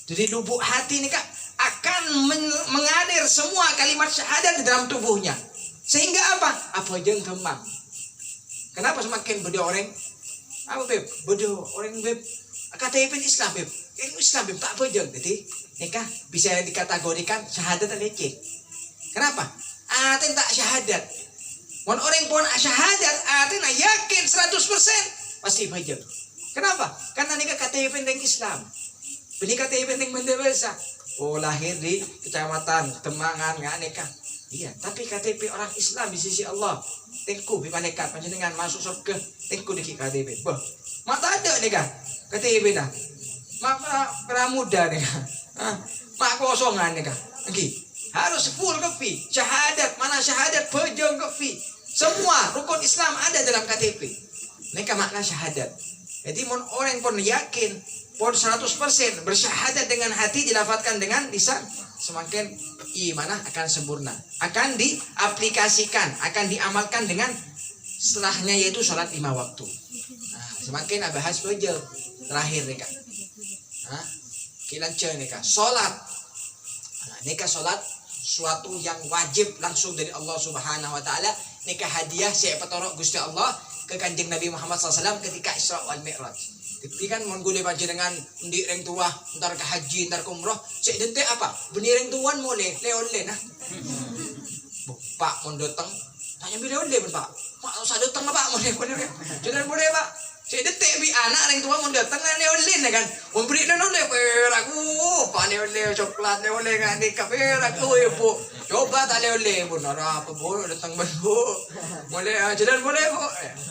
dari lubuk hati ini kak akan mengalir semua kalimat syahadat di dalam tubuhnya. Sehingga apa? Apa jeung kembang. Kenapa semakin beda orang? Apa beb? Beda orang beb. KTP Islam beb. Islam beb tak bejeng. Jadi nikah bisa dikategorikan syahadat atau leceh. Kenapa? Aten tak syahadat. Wan orang pun syahadat, aten yakin 100% pasti bejeng. Kenapa? Karena nikah KTP dengan Islam. Beli KTP dengan benda biasa. Oh lahir di kecamatan Temangan nggak nikah. Iya, tapi KTP orang Islam di sisi Allah. Tengku di malaikat panjenengan masuk surga. Tengku di KTP. Bah, mata ada nikah KTP dah. Maka pramuda nikah. Mak kosongan nikah. Oke. Harus full kepi. Syahadat, mana syahadat bejeng kepi. Semua rukun Islam ada dalam KTP. Nikah makna syahadat. Jadi orang pun yakin pun 100% bersyahadat dengan hati dilafadzkan dengan lisan, semakin imanah akan sempurna, akan diaplikasikan, akan diamalkan dengan setelahnya yaitu sholat 5 waktu. Nah, semakin bahas bejel terakhir nikah. Nah, kilancer nikah, sholat. Nah, nikah sholat suatu yang wajib langsung dari Allah Subhanahu Wa Taala. Nikah hadiah saya petorok Gusti Allah ke Kanjeng Nabi Muhammad SAW ketika Isra wal Mi'raj. Tapi kan mon gule panjenengan ndi reng tua entar ke haji entar ke umroh sik dente apa benih reng tuan boleh le nah. Pak mon datang tanya bi le Pak. Mak usah datang Pak mon jangan boleh Pak. Sik dente bi anak reng tua mon datang le kan. Mon beri le perak Pak le coklat le kan di kafe perak Bu. Coba tak le pun ora apa Bu datang Bu. Boleh jalan boleh Bu.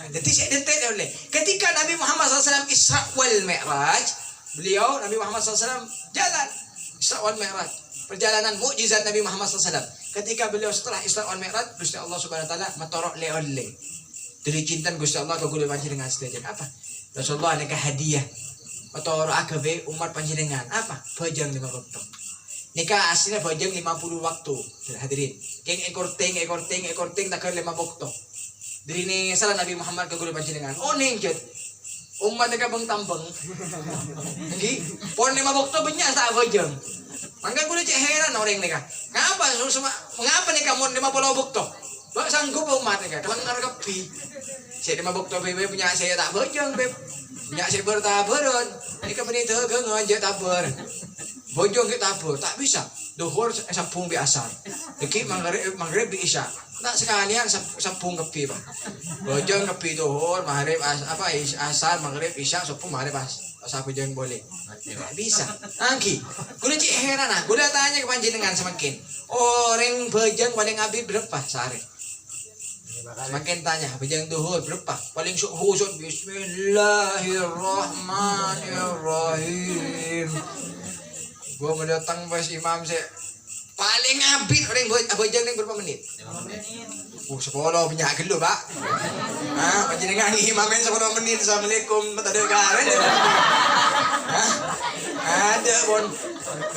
Jadi saya detik oleh ketika Nabi Muhammad SAW Isra wal Mi'raj, beliau Nabi Muhammad SAW jalan Isra wal Mi'raj, perjalanan mukjizat Nabi Muhammad SAW. Ketika beliau setelah Isra wal Mi'raj, Gusti Allah Subhanahu Wa Taala matorok le dari cinta Gusti Allah ke gule panjenengan sedaya apa? Rasulullah nikah hadiah matorok akabe umat panjenengan apa? Bajang 5 waktu. Nikah aslinya bajang 50 waktu. Hadirin, keng ekor ting tak 5 waktu. Dari ini salah Nabi Muhammad ke guru panjenengan. Oh nengjet. Umat mereka bang tambang. Lagi. Pon 5 waktu banyak tak bojong. Mangga gue cek heran orang mereka. Mengapa nih kamu 50 waktu? Bak sanggup umat mereka. Kalau ngar kepi. Saya 5 waktu bebe punya saya tak bojong beb. Punya saya bertaburan. Mereka penita ke ngajak tabur. Bojong kita tabur tak bisa. Duhur sampung biasa. Lagi maghrib bi isya. Tak sekalian sampung kepi Pak. Bojong kepi duhur, maghrib asar, maghrib isya, sampung maghrib asar bojong boleh. Tak bisa. Angki. Gula cik heran ah. Gula tanya ke panjenengan semakin. Orang bojong paling abid berapa sehari? Semakin tanya, bojong duhur berapa? Paling husut Bismillahirrahmanirrahim. Gua mendatang pas imam saya paling abid orang bojong ni berapa menit? 10 punya gelo Pak. Panjenengan imamen 10 menit. Assalamualaikum tak ada garan. Ada pun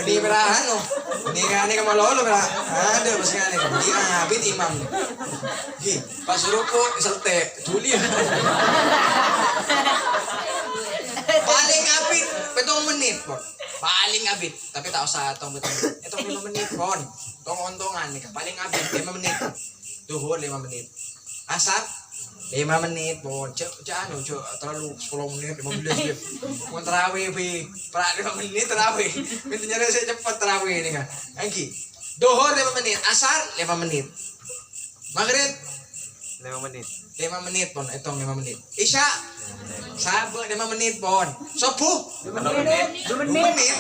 beni berahan loh. Beni ngane ka malolo bra. Ada pas ngane ka. Di abid imam. Hi, pas ruku selte duli. Paling abid 7 menit, Pon. Paling abid, tapi tak usah tong betul. Itu 5 menit, Pon. Tong-ontongan nih, paling abid 5 menit. Duhur 5 menit. Asar 5 menit, Pon. Cek terlalu 10 menit, 15 menit. Pon tarawih bi. Pra 5 menit tarawih. Mintanya saya cepat tarawih nih kan. Angki. Duhur 5 menit, asar 5 menit. Maghrib 5 menit. 5 menit, Pon. Hitung 5 menit. Isya sabar 5 menit, Pon. Subuh 2 menit. 2 menit.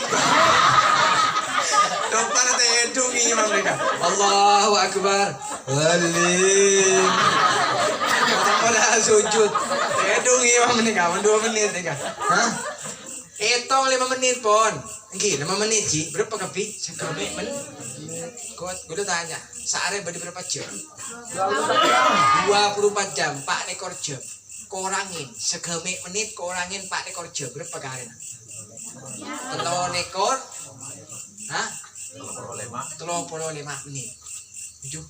Dokter teh dungi imam mereka. Allahu Akbar. Alim. Kita sujud. Teh dungi imam mereka 2 menit mereka. Hah? Hitung 5 menit, Pon. Engki 5 menit, Ji. Berapa kopi? Sekali menit. Gue udah tanya, sehari berapa jam? 24 jam, 4 ekor jam. Kurangin, segemi menit kurangin 4 ekor jam. Berapa kali? 3 ekor. Hah? 35 menit. Tujuh.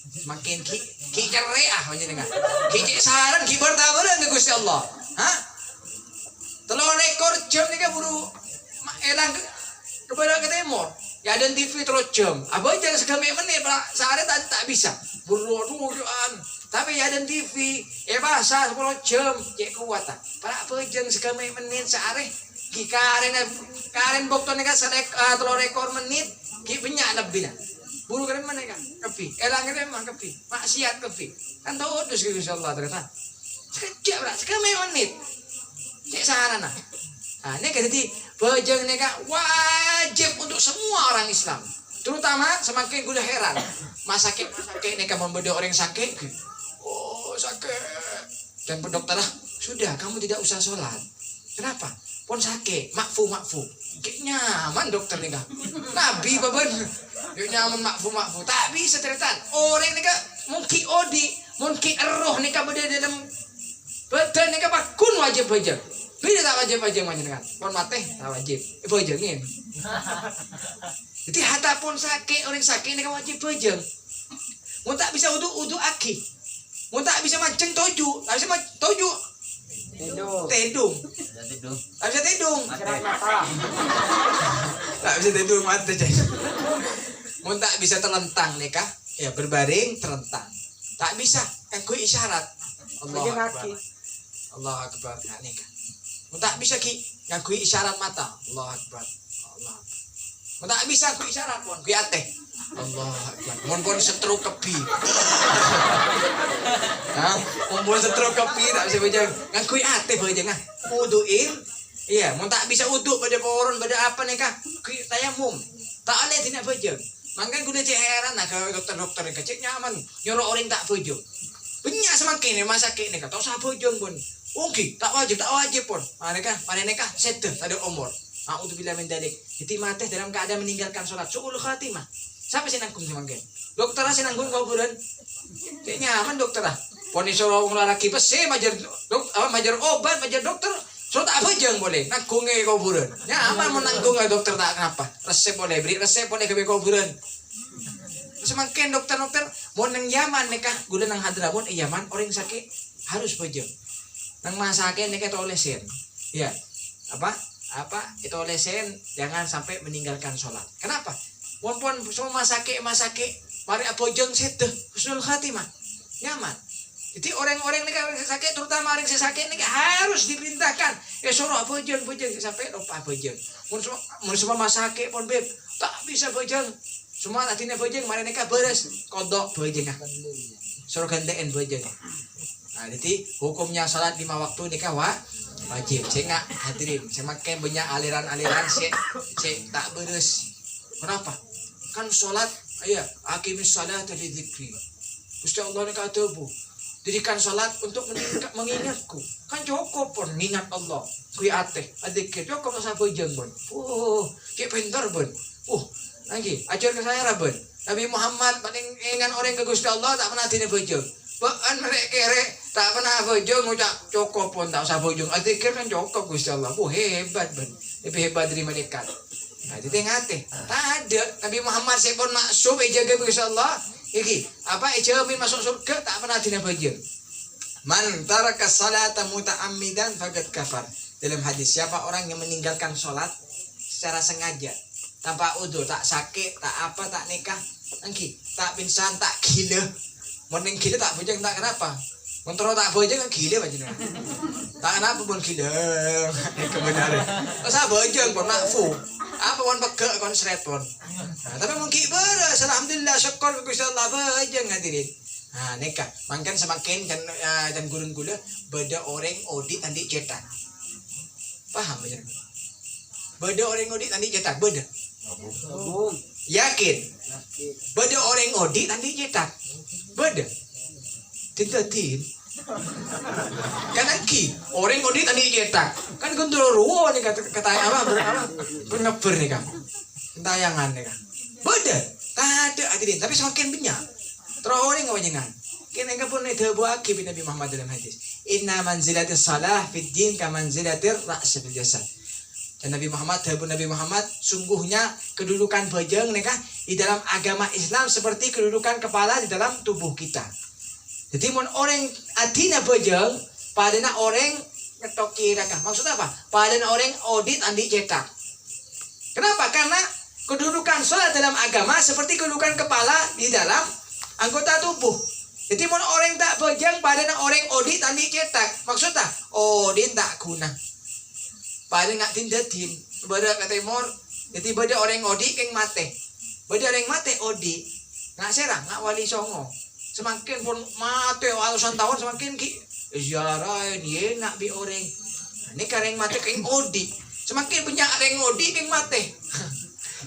Semakin ki cerai panjenengan. Ki cek saran ki bertaburan ke Gusti Allah. Hah? 3 ekor jam nih buru elang ke barat ke timur. Ya ada TV terus jam. Abang jangan sekami menit sehari tak bisa. Buru-buruan. Tapi ya ada TV. Bahasa 10 jam. Cek kuat tak. Para apa jangan sekami menit sehari. Ki karen bokto nega selek telur ekor menit. Ki banyak lebih dah. Buru keren mana kan? Kepi. Elang keren mah kepi. Maksiat kepi. Kan tahu udus gitu insyaallah ternyata. Sekejap lah. Sekami menit. Cek sarana. Nah, ini jadi bejeng ini kan wajib untuk semua orang Islam. Terutama semakin gue heran. Masakit ini kan membeda orang sakit. Oh sakit. Dan dokter lah sudah kamu tidak usah sholat. Kenapa? Pon sakit, makfu. Kayak nyaman dokter nih kan. Nabi baben. Kayak nyaman makfu. Tak bisa ternyata. Orang ini kan mungkin odi, mungkin roh nih kan berada dalam badan nih kan bakun wajib bejeng. Beda tak wajib kan? Pon mati tak wajib. Bejengin. Jadi hata pun sakit orang sakit ini kan wajib bejeng. Mau tak bisa uduk aki. Mau tak bisa mancing toju. Tak bisa toju. Tedung. Tak bisa tedung. Tak bisa tedung mati cek. Mau tak bisa terlentang nih kah? Ya berbaring terlentang. Tak bisa. Kan kui isyarat. Allah akbar. Nah, nih kah? Tak bisa ki ngakui isyarat mata. Allah akbar. Tak bisa aku isyarat pun ki ateh. Allah akbar. Mun setruk kepi. Hah? Mun setruk kepi tak bisa bejeng. Ngakui ateh bejeng ah. Wuduin. Iya, mun tak bisa uduk pada poron pada apa nih kah? Ki tayamum. Tak aleh tidak bejeng. Mangkan kudu cek heran nah ke dokter nih cek nyaman. Nyuruh orang tak bejeng. Banyak semakin nih masa kini kata usah bejeng pun. Oke, tak wajib pun. Mereka sedih tadi umur. A'udzubillahi min dzalik. Jadi mati dalam keadaan meninggalkan sholat. Suul khatimah. Siapa sih nanggung semangkin? Dokter sih nanggung kau bulan. Kayak nyaman dokter lah. Poni suruh orang laki pesi majar obat, majar dokter. So tak apa jeng boleh. Nanggungnya kau bulan. Nyaman mau nanggung dokter tak kenapa. Resep boleh beri resep boleh ke kau bulan. Semakin dokter mau nang Yaman nikah gula nang Hadramaut Yaman orang sakit harus bejeng. Nang masakin nih kita olesin, ya apa itu olesin jangan sampai meninggalkan sholat. Kenapa? Walaupun semua masake, mari bojong sedeh husnul khatimah nyaman. Jadi orang-orang nih kalau sakit terutama orang sakit nih harus diperintahkan ya suruh bojong sampai lupa bojong. Mun semua masake pun beb tak bisa bojong. Semua artinya bojong mari nih beres kodok bojong ah. Suruh gantiin bojong. Nah, jadi hukumnya salat 5 waktu nikah wajib. Saya nggak hadirin. Saya makin banyak aliran-aliran saya tak beres. Kenapa? Kan salat, ayah, aqimis salat dari zikri. Gusti Allah nikah tubuh. Dirikan salat untuk mengingatku. Kan cukup pun mengingat Allah. Kui ateh, adzikir. Cukup masa bojeng pun. Kayak pintar pun. Lagi ajar ke saya pun. Nabi Muhammad paling ingat orang ke Gusti Allah tak pernah dina bojeng. Bahkan mereka kere tak pernah bojong ngucap cukup pun tak usah bojong. Adzikir kan cukup Gusti Allah. Hebat ben. Lebih hebat dari malaikat. Nah, itu ngate. Tak ada Nabi Muhammad sepon maksum jaga Gusti Allah. Iki, jamin masuk surga tak pernah dina bojong. Man taraka salata muta'ammidan faqad kafar. Dalam hadis siapa orang yang meninggalkan salat secara sengaja tanpa udzur, tak sakit, tak apa, tak nikah, tak pingsan, tak gila. Mending gila tak bojeng tak kenapa? Kontrol tak bojeng kan gila macam tak kenapa pun gila. Kebenaran. Masa bojeng pun makfu. Apa pun pegak kon seret pun. Nah, tapi mungkin beres. Alhamdulillah syukur ke Gusti Allah bojeng hadirin. Nah, nikah. Mangkan semakin dan gurun gula beda orang audit tadi cetak. Paham macam? Beda orang audit tadi cetak beda. Yakin? Beda orang audit tadi cetak. Beda. Tindatin. Kan ki orang audit tadi cetak. Kan kontrol ruwo nih kata apa berneber nih kan. Tayangan nih kan. Beda. Tak ada hadirin, tapi semakin banyak. Terus orang ngawanyengan. Kena pun itu buat akib Nabi Muhammad dalam hadis. Inna manzilatis salah fid din ka manzilatir ra's bil jasad. Dan Nabi Muhammad sungguhnya kedudukan bojong nih kan di dalam agama Islam seperti kedudukan kepala di dalam tubuh kita. Jadi mun orang adina bojong, padana orang ngetoki rakah. Maksud apa? Padana orang audit andi cetak. Kenapa? Karena Kedudukan sholat dalam agama seperti kedudukan kepala di dalam anggota tubuh. Jadi mun orang tak bejang pada nak orang odi tandi cetak. Maksudnya odi tak guna. Pada ngak tindatin. Pada kata mor. Jadi pada orang odi keng mate. Pada orang mate odi. Ngak serang ngak wali songo. Semakin pun mate ratusan tahun semakin ki ziarah dia nak bi orang. Ini kareng mate keng odi. Semakin banyak orang odi keng mate.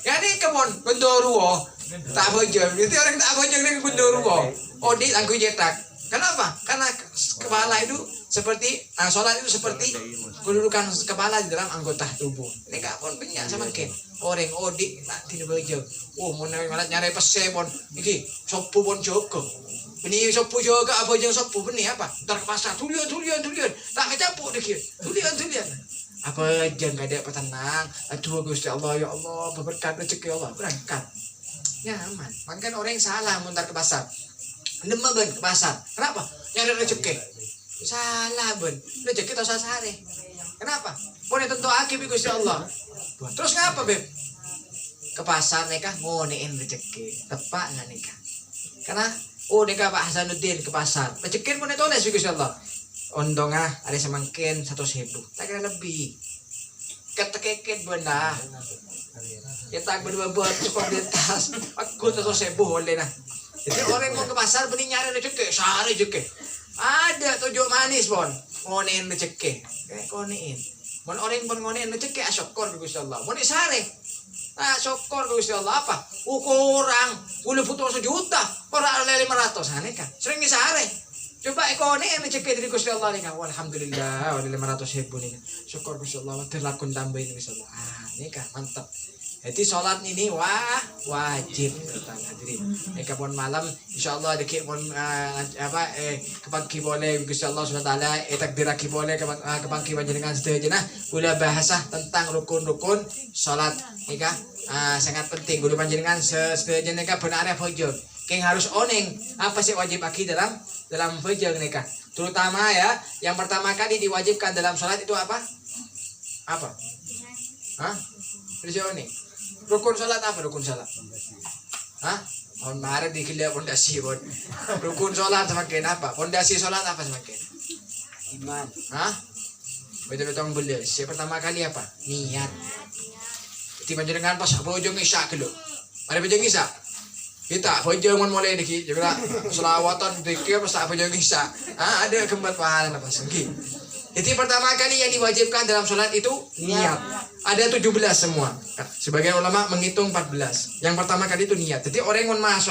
Jadi kebon bendoruo tak bojong. Jadi orang tak bojong dengan bendoruo. Odi angku cetak. Kenapa? Karena kepala itu seperti sholat itu seperti kedudukan kepala di dalam anggota tubuh. Ini kapon banyak semakin orang odi tak tidak bojong. Oh mau malah nyari pese pon. Iki sopu pon joko. Ini sopu juga apa jeng sopu benih apa? Ntar ke pasar tulian. Tak kecapuk dikit. Tulian. Apa jeng kada petenang. Aduh Gusti Allah ya Allah berberkat rezeki Allah berangkat. Nyaman. Makan orang salah muntar ke pasar. Lemah ben ke pasar. Kenapa? Nyari rezeki. Salah ben. Rezeki tak sasare. Kenapa? Pone tentu akib Gusti Allah. Terus ngapa beb? Ke pasar nikah ngonein rezeki. Tepak nggak nikah? Karena nikah Pak Hasanuddin ke pasar. Rezeki pun itu oleh Gusti Allah. Ondongah ada semangkin 100.000. Tak kira lebih. Ketekeket benda. Ya tak berdua buat komunitas. Aku 100.000 boleh nah. Jadi orang mau ke pasar beli nyari rezeki, sehari rezeki. Ada tujuh manis pon, ngonein rezeki. Kayak ngonein. Mon orang pun ngonein rezeki, syukur Gusti Allah. Mon sehari. Syukur Gusti Allah apa? Kurang, boleh putus 1 juta, orang ada 500 aneh kan. Sering sehari. Coba ekonomi rezeki dari Gusti Allah nih kan. Alhamdulillah, ada 500.000 nih. Syukur Gusti Allah, terlakon tambahin Gusti Allah. Ini kan mantap. Jadi sholat ini wajib kata hadirin. Kapon malam insyaallah deki pon kepagi boleh Gusti Allah Subhanahu wa taala takdir ki boleh kepagi panjenengan sedaya gula bahasa tentang rukun-rukun sholat nika sangat penting gula panjenengan sedaya nika benar fajr. Keng harus oning apa sih wajib aki dalam fajr nika. Terutama ya yang pertama kali diwajibkan dalam sholat itu apa? Apa? Hah? Berjoni. Rukun salat apa rukun salat? Hah? Mohon maaf dikira pondasi bon. Rukun salat semakin apa? Pondasi salat apa semakin? Iman. Hah? Betul-betul boleh. Yang pertama kali apa? Niat. Jadi panjenengan pas bojong isya dulu. Ada bojong isya? Kita bojong mulai dikit. Juga selawatan dikit pas bojong isya. Ada kembar pahala apa segi. Jadi pertama kali yang diwajibkan dalam sholat itu niat. Ada 17 semua. Sebagian ulama menghitung 14. Yang pertama kali itu niat. Jadi orang yang masuk